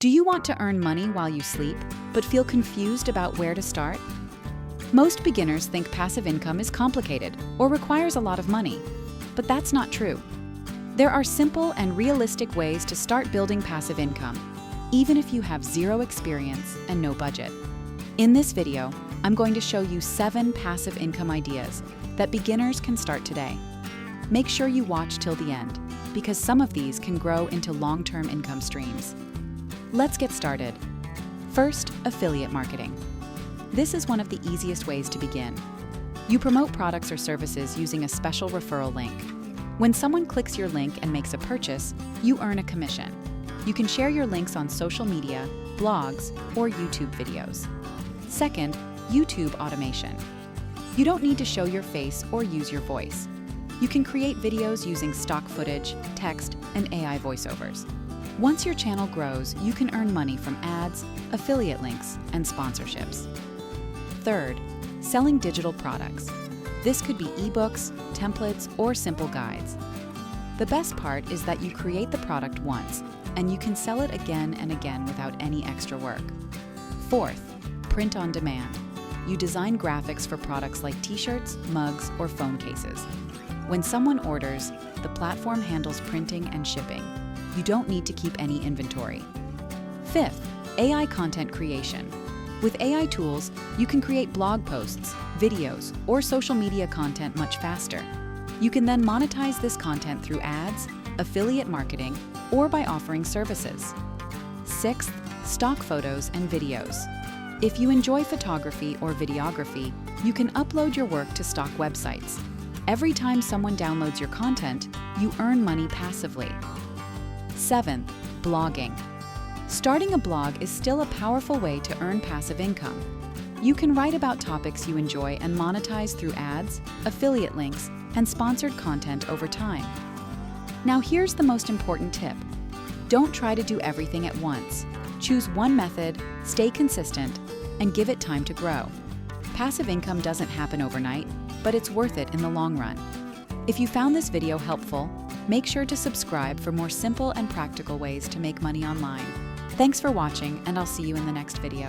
Do you want to earn money while you sleep, but feel confused about where to start? Most beginners think passive income is complicated or requires a lot of money, but that's not true. There are simple and realistic ways to start building passive income, even if you have zero experience and no budget. In this video, I'm going to show you 7 passive income ideas that beginners can start today. Make sure you watch till the end, because some of these can grow into long-term income streams. Let's get started. First, affiliate marketing. This is one of the easiest ways to begin. You promote products or services using a special referral link. When someone clicks your link and makes a purchase, you earn a commission. You can share your links on social media, blogs, or YouTube videos. Second, YouTube automation. You don't need to show your face or use your voice. You can create videos using stock footage, text, and AI voiceovers. Once your channel grows, you can earn money from ads, affiliate links, and sponsorships. Third, selling digital products. This could be ebooks, templates, or simple guides. The best part is that you create the product once, and you can sell it again and again without any extra work. Fourth, print on demand. You design graphics for products like t-shirts, mugs, or phone cases. When someone orders, the platform handles printing and shipping. You don't need to keep any inventory. Fifth, AI content creation. With AI tools, you can create blog posts, videos, or social media content much faster. You can then monetize this content through ads, affiliate marketing, or by offering services. Sixth, stock photos and videos. If you enjoy photography or videography, you can upload your work to stock websites. Every time someone downloads your content, you earn money passively. Seventh, blogging. Starting a blog is still a powerful way to earn passive income. You can write about topics you enjoy and monetize through ads, affiliate links, and sponsored content over time. Now here's the most important tip. Don't try to do everything at once. Choose one method, stay consistent, and give it time to grow. Passive income doesn't happen overnight, but it's worth it in the long run. If you found this video helpful, make sure to subscribe for more simple and practical ways to make money online. Thanks for watching, and I'll see you in the next video.